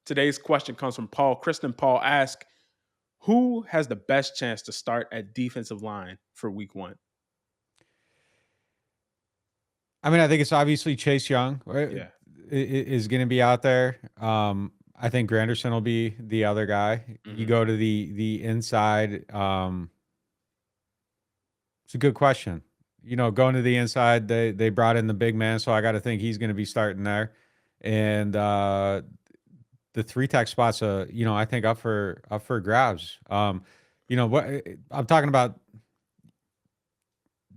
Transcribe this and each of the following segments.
Today's question comes from Paul. Kristen Paul asks, who has the best chance to start at defensive line for week 1? I mean, I think it's obviously Chase Young, right, Yeah. is going to be out there. I think Granderson will be the other guy. You Hmm. go to the inside. It's a good question. Going to the inside, they brought in the big man, so I got to think he's going to be starting there. And the three tech spots, I think up for grabs. What I'm talking about.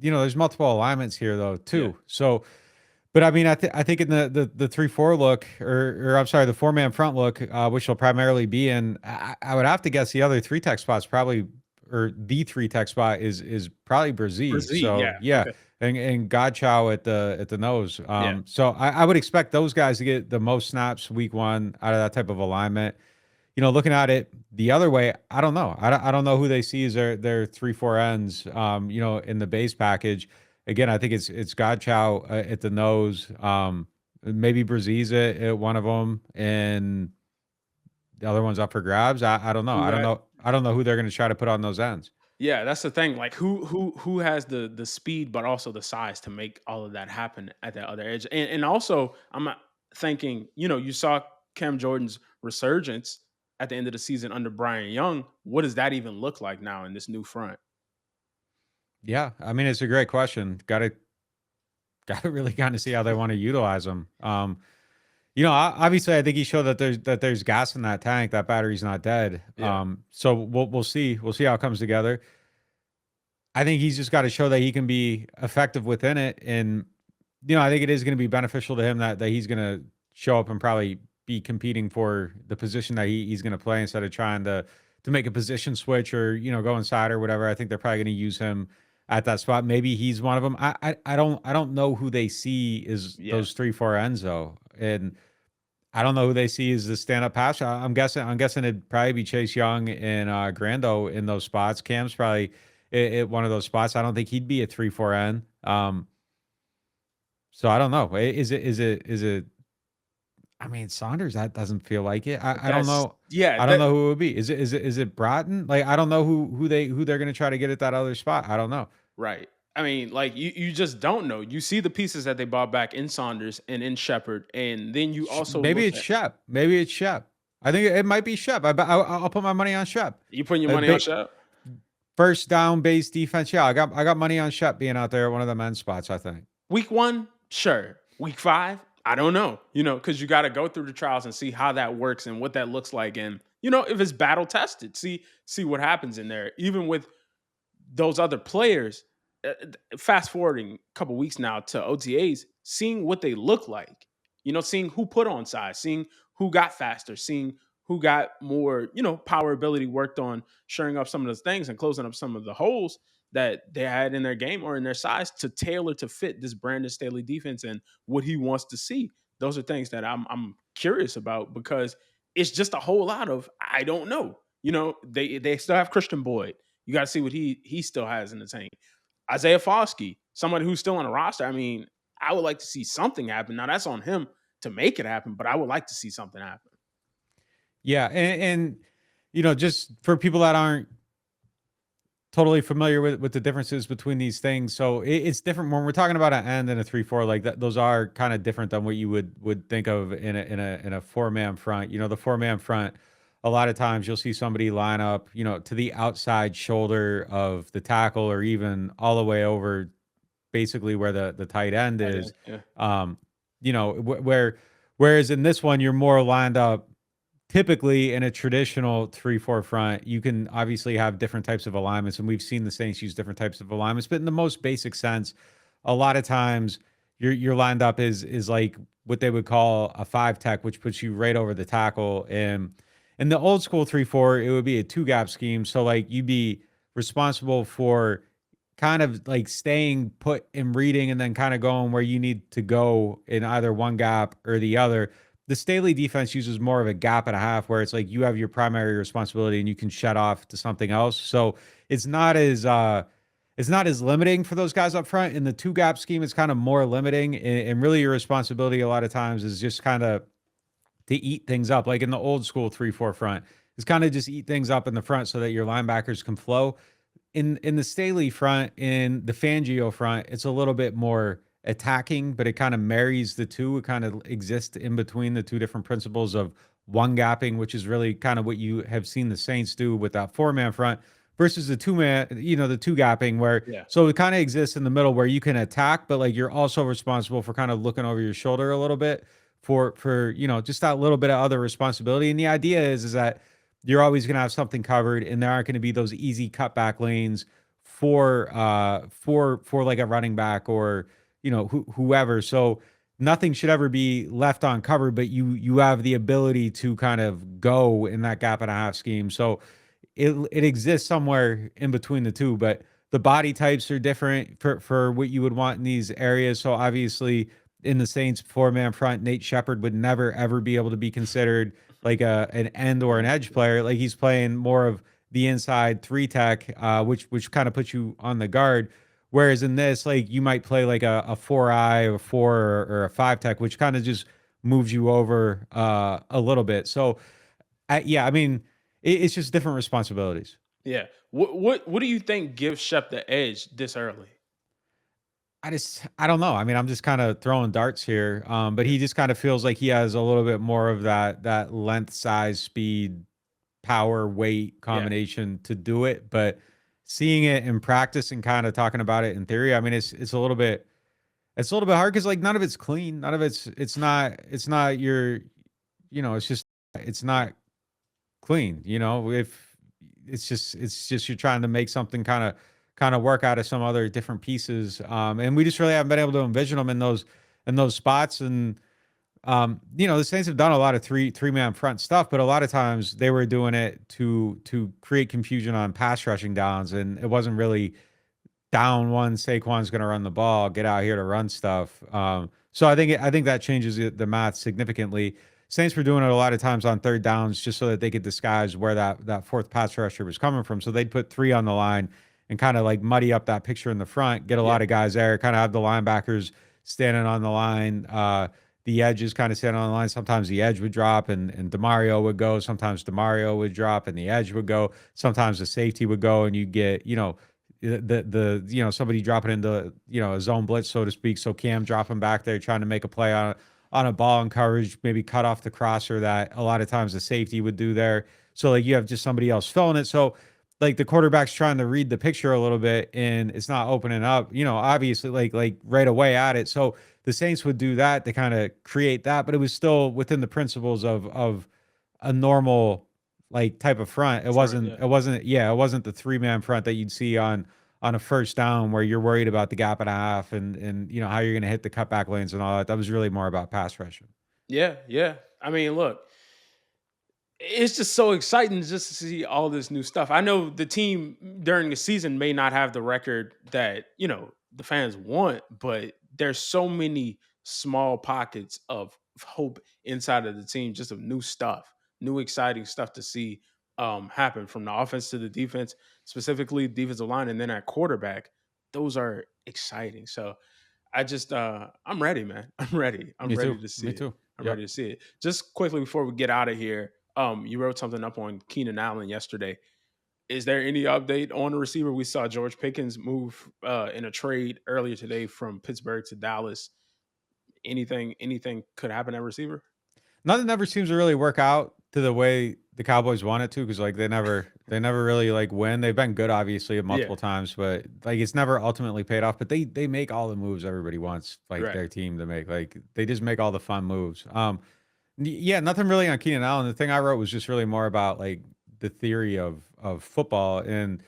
There's multiple alignments here though Yeah. too. So, but I mean, I think in the 3-4 look, or I'm sorry, the 4-man front look, which will primarily be in, I would have to guess the other three tech spots probably, or the three tech spot is probably Brzee. Brzee, So yeah. yeah, Okay. and Godchow at the nose. Yeah. So I would expect those guys to get the most snaps week 1 out of that type of alignment. Looking at it the other way, I don't know. I don't know who they see as their 3-4 ends. In the base package. Again, I think it's Godchow at the nose. Maybe Braziz at one of them, and the other one's up for grabs. I don't know. Who I don't had know. I don't know who they're going to try to put on those ends. Yeah, that's the thing. Like who has the speed but also the size to make all of that happen at that other edge. And also I'm not thinking, you saw Cam Jordan's resurgence at the end of the season under Brian Young. What does that even look like now in this new front? Yeah, I mean it's a great question. Got to really kind of see how they want to utilize them. Obviously, I think he showed that there's gas in that tank. That battery's not dead. Yeah. So we'll see. We'll see how it comes together. I think he's just got to show that he can be effective within it, and I think it is going to be beneficial to him that he's going to show up and probably be competing for the position that he's going to play instead of trying to make a position switch or go inside or whatever. I think they're probably going to use him at that spot. Maybe he's one of them. I don't know who they see is Yeah. those 3-4 ends though, and I don't know who they see as the stand-up passer. I'm guessing it'd probably be Chase Young and Grando in those spots. Cam's probably at one of those spots. I don't think he'd be a 3-4 end. So I don't know. Is it? I mean, Saunders. That doesn't feel like it. I don't That's know. yeah, I don't that know who it would be. Is it Broughton? Like I don't know who they're gonna try to get at that other spot. I don't know. right. I mean, like you just don't know. You see the pieces that they bought back in Saunders and in Shepard, and then you also Maybe look it's at Shep. Maybe it's Shep. I think it might be Shep. I'll put my money on Shep. you putting your Uh, money on ba- Shep. First down base defense. Yeah, I got money on Shep being out there at one of the men's spots. I think. Week 1, sure. Week 5, I don't know, because you got to go through the trials and see how that works and what that looks like. And, if it's battle tested, see what happens in there. Even with those other players, fast forwarding a couple weeks now to OTAs, seeing what they look like, seeing who put on size, seeing who got faster, seeing who got more, power ability worked on, shoring up some of those things and closing up some of the holes that they had in their game or in their size to tailor to fit this Brandon Staley defense and what he wants to see. Those are things that I'm curious about because it's just a whole lot of I don't know. They still have Christian Boyd. You got to see what he still has in the tank. Isaiah Foskey, somebody who's still on the roster. I mean, I would like to see something happen. Now that's on him to make it happen, but I would like to see something happen. Yeah, and just for people that aren't totally familiar with the differences between these things. So it's different when we're talking about an end and a 3-4 like that. Those are kind of different than what you would think of in a 4-man front. The 4-man front. A lot of times you'll see somebody line up, to the outside shoulder of the tackle or even all the way over, basically where the tight end Tight is. end, yeah. Whereas in this one you're more lined up typically in a traditional 3-4 front. You can obviously have different types of alignments, and we've seen the Saints use different types of alignments. But in the most basic sense, a lot of times you're lined up is like what they would call a 5 tech, which puts you right over the tackle. And in the old school 3-4, it would be a 2-gap scheme. So like you'd be responsible for kind of like staying put and reading and then kind of going where you need to go in either one gap or the other. The Staley defense uses more of a gap and a half where it's like you have your primary responsibility and you can shut off to something else. So it's not as limiting for those guys up front. In the 2-gap scheme, it's kind of more limiting, and really your responsibility a lot of times is just kind of to eat things up, like in the old school 3-4 front. Is kind of just eat things up in the front so that your linebackers can flow. In the Staley front, in the Fangio front, it's a little bit more attacking, but it kind of marries the two. It kind of exists in between the two different principles of one gapping, which is really kind of what you have seen the Saints do with that 4-man front versus the 2-man, the two gapping where Yeah. so it kind of exists in the middle where you can attack, but like you're also responsible for kind of looking over your shoulder a little bit for just that little bit of other responsibility. And the idea is that you're always going to have something covered, and there aren't going to be those easy cutback lanes for like a running back or whoever. So nothing should ever be left uncovered, but you have the ability to kind of go in that gap and a half scheme. So it exists somewhere in between the two, but the body types are different for what you would want in these areas. So obviously in the Saints 4-man front, Nate Shepard would never ever be able to be considered like an end or an edge player. Like he's playing more of the inside 3 tech, which kind of puts you on the guard. Whereas in this, like you might play like a 4-eye or 4 or a 5 tech, which kind of just moves you over a little bit. So yeah, I mean, it's just different responsibilities. Yeah. What do you think gives Shep the edge this early? I don't know. I mean, I'm just kind of throwing darts here. But Yeah. he just kind of feels like he has a little bit more of that length, size, speed, power, weight Yeah. combination to do it. But seeing it in practice and kind of talking about it in theory, I mean, it's a little bit hard because like none of it's clean. None of it's not your, it's not clean. If it's just you're trying to make something kind of work out of some other different pieces. And we just really haven't been able to envision them in those spots. And the Saints have done a lot of three-man front stuff, but a lot of times they were doing it to create confusion on pass rushing downs, and it wasn't really down one. Saquon's going to run the ball, get out here to run stuff. So I think that changes the math significantly. Saints were doing it a lot of times on third downs just so that they could disguise where that fourth pass rusher was coming from. So they'd put 3 on the line and kind of like muddy up that picture in the front, get a Yeah. lot of guys there, kind of have the linebackers standing on the line. The edges kind of standing on the line. Sometimes the edge would drop and DeMario would go. Sometimes DeMario would drop and the edge would go. Sometimes the safety would go and you get, somebody dropping into a zone blitz, so to speak. So Cam dropping back there trying to make a play on a ball in coverage, maybe cut off the crosser that a lot of times the safety would do there. So like you have just somebody else filling it. So like the quarterback's trying to read the picture a little bit and it's not opening up, obviously like right away at it. So the Saints would do that to kind of create that, but it was still within the principles of a normal like type of front. It Front. wasn't Yeah. it wasn't yeah, it wasn't the 3-man front that you'd see on a first down where you're worried about the gap and a half and how you're going to hit the cutback lanes and all that. That was really more about pass rushing. Yeah. Yeah. I mean, look, it's just so exciting just to see all this new stuff. I know the team during the season may not have the record that, the fans want, but there's so many small pockets of hope inside of the team, just of new stuff, new exciting stuff to see happen from the offense to the defense, specifically defensive line, and then at quarterback. Those are exciting. So I'm ready, man. I'm ready. I'm Me too. ready to see Me it. too. I'm Yep. ready to see it. Just quickly before we get out of here, you wrote something up on Keenan Allen yesterday. Is there any update on the receiver? We saw George Pickens move in a trade earlier today from Pittsburgh to Dallas. Anything could happen at receiver? Nothing never seems to really work out to the way the Cowboys want it to, because like they never really like win. They've been good obviously Yeah, multiple times, but like it's never ultimately paid off. But they make all the moves everybody wants like right. their team to make. Like they just make all the fun moves. Yeah, nothing really on Keenan Allen. The thing I wrote was just really more about like the theory of football, and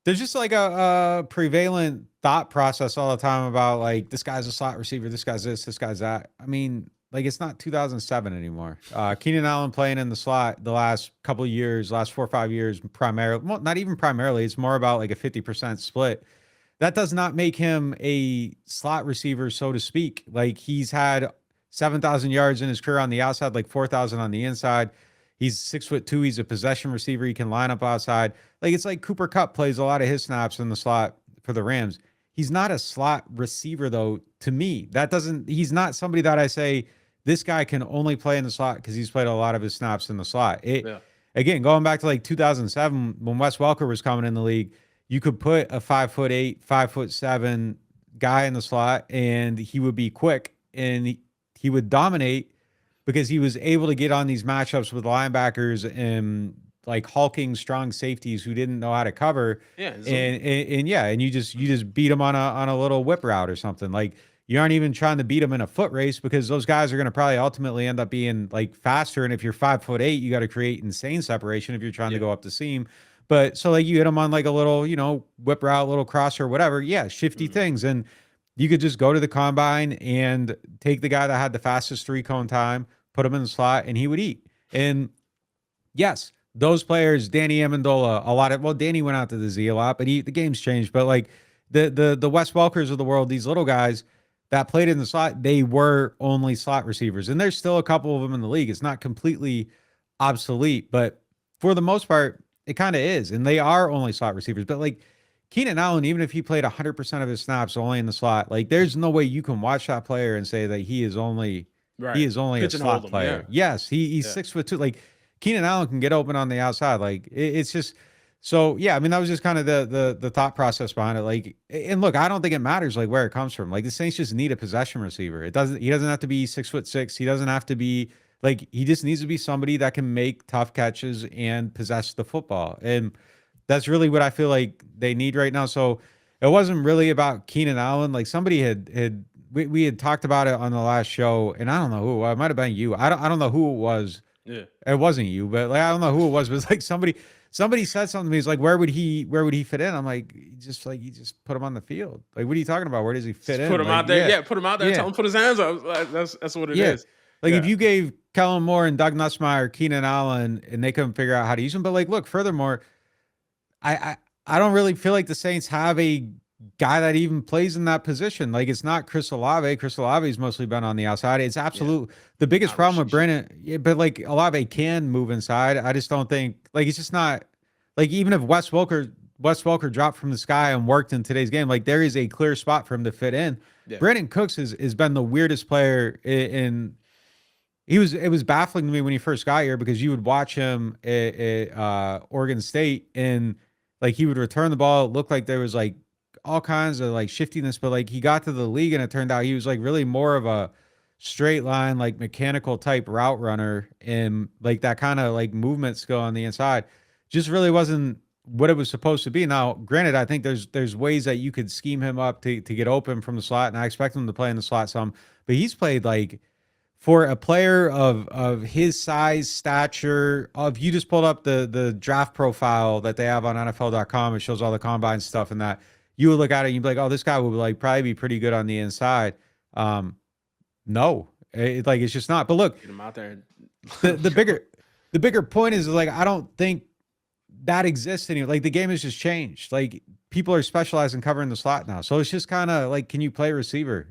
there's just like a prevalent thought process all the time about like this guy's a slot receiver, this guy's this guy's that. I mean, like it's not 2007 anymore. Keenan Allen playing in the slot the last couple of years, last 4 or 5 years, primarily, well, not even primarily. It's more about like a 50% split. That does not make him a slot receiver, so to speak. Like he's had 7,000 yards in his career on the outside, like 4,000 on the inside. He's 6'2". He's a possession receiver. He can line up outside. Like it's like Cooper Kupp plays a lot of his snaps in the slot for the Rams. He's not a slot receiver though. To me, that doesn't. He's not somebody that I say this guy can only play in the slot because he's played a lot of his snaps in the slot. Yeah. Again, going back to like 2007 when Wes Welker was coming in the league, you could put a 5'8", 5'7" guy in the slot, and he would be quick and he would dominate because he was able to get on these matchups with linebackers and like hulking strong safeties who didn't know how to cover. Yeah. And yeah, and you just beat them on a little whip route or something. Like you aren't even trying to beat them in a foot race because those guys are going to probably ultimately end up being like faster. And if you're 5'8", you got to create insane separation if you're trying to go up the seam. But so like you hit them on like a little, whip route, little cross or whatever. Yeah, shifty things. And you could just go to the combine and take the guy that had the fastest 3-cone time, put him in the slot, and he would eat. And yes, those players, Danny Amendola, Danny went out to the Z a lot, but the game's changed. But like the Wes Welkers of the world, these little guys that played in the slot, they were only slot receivers. And there's still a couple of them in the league. It's not completely obsolete, but for the most part, it kind of is. And they are only slot receivers. But like Keenan Allen, even if he played 100% of his snaps only in the slot, like there's no way you can watch that player and say that he is only a slot player. Yeah. Yes, he's 6'2". Like Keenan Allen can get open on the outside. Like it's just so yeah. I mean, that was just kind of the thought process behind it. Like, and look, I don't think it matters like where it comes from. Like the Saints just need a possession receiver. He doesn't have to be 6'6". He doesn't have to be like he just needs to be somebody that can make tough catches and possess the football. And that's really what I feel like they need right now. So it wasn't really about Keenan Allen. Like somebody we had talked about it on the last show, and I don't know who. It might have been you. I don't know who it was. Yeah. It wasn't you, but like I don't know who it was. But it's like somebody said something to me. He's like, where would he fit in? I'm like, you just put him on the field. Like, what are you talking about? Where does he fit in? Put him like, out there. Yeah, put him out there. Tell him put his hands up. That's what it is. Like if you gave Kellen Moore and Doug Nussmeier Keenan Allen and they couldn't figure out how to use him, but like, look, furthermore, I don't really feel like the Saints have a guy that even plays in that position. Like it's not Chris Olave. Chris Olave's mostly been on the outside. It's absolute the biggest problem with Brandon. But like Olave can move inside. I just don't think like it's just not like even if Wes Welker dropped from the sky and worked in today's game, like there is a clear spot for him to fit in. Yeah. Brandon Cooks has been the weirdest player in it was baffling to me when he first got here because you would watch him at Oregon State and like he would return the ball. It looked like there was like all kinds of like shiftiness, but like he got to the league and it turned out he was like really more of a straight line, like mechanical type route runner and like that kind of like movement skill on the inside just really wasn't what it was supposed to be. Now, granted, I think there's ways that you could scheme him up to get open from the slot, and I expect him to play in the slot some, but he's played like for a player of his size, stature, if you just pulled up the draft profile that they have on NFL.com, it shows all the combine stuff and that you would look at it and you'd be like, oh, this guy would like probably be pretty good on the inside. No, it's just not. But look, get him out there. the bigger point is like I don't think that exists anymore. Like the game has just changed. Like people are specialized in covering the slot now, so it's just kind of like, can you play receiver?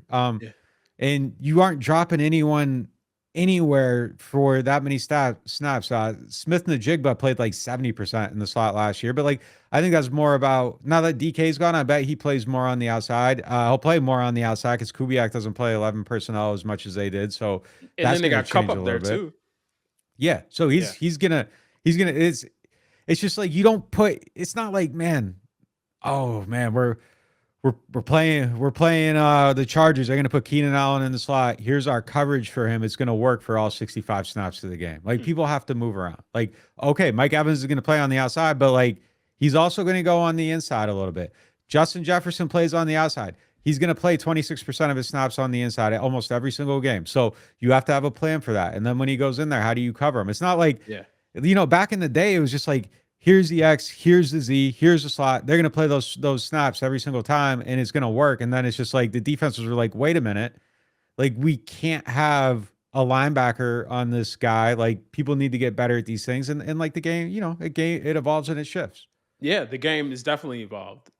And you aren't dropping anyone anywhere for that many snaps. Smith-Njigba played like 70% in the slot last year, but like I think that's more about now that DK's gone. I bet he plays more on the outside. He'll play more on the outside because Kubiak doesn't play 11 personnel as much as they did. So and then they got Cup up there too. Yeah, so he's gonna. It's just like you don't put. It's not like we're playing the Chargers. They're going to put Keenan Allen in the slot. Here's our coverage for him. It's going to work for all 65 snaps of the game. Like people have to move around. Like, okay, Mike Evans is going to play on the outside, but like he's also going to go on the inside a little bit. Justin Jefferson plays on the outside. He's going to play 26% of his snaps on the inside at almost every single game. So you have to have a plan for that. And then when he goes in there, how do you cover him? It's not like, back in the day, it was just like, here's the X, here's the Z, here's the slot. They're going to play those snaps every single time, and it's going to work. And then it's just like the defenses were like, wait a minute. Like, we can't have a linebacker on this guy. Like, people need to get better at these things. And like the game, it evolves and it shifts. Yeah, the game is definitely evolved.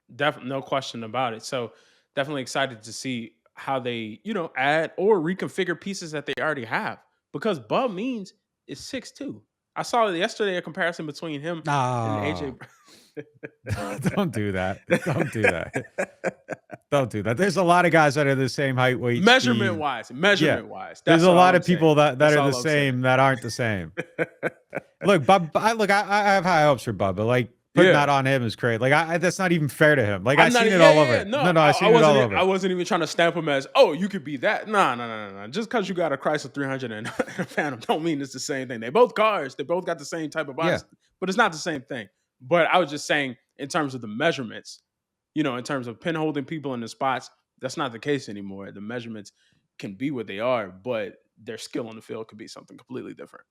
No question about it. So definitely excited to see how they, add or reconfigure pieces that they already have. Because Bub Means is 6'2". I saw yesterday a comparison between him and AJ. Don't do that. Don't do that. Don't do that. There's a lot of guys that are the same height, weight, Measurement speed. wise, Yeah. measurement wise. There's That's a all lot I'm of saying. people that That's are the all I'm saying. same that aren't the same. Look, I have high hopes for Bubba. Like putting Yeah. that on him is great. Like that's not even fair to him. Like I I'm not. seen it Yeah, all yeah. over. No, No, I I seen it all wasn't. I over. wasn't even trying to stamp him as. Oh, you could be that. No, no, no, no, no. Just because you got a Chrysler 300 and a Phantom, don't mean it's the same thing. They both cars. They both got the same type of Yeah. bodies, but it's not the same thing. But I was just saying, in terms of the measurements, in terms of pin holding people in the spots, that's not the case anymore. The measurements can be what they are, but their skill on the field could be something completely different.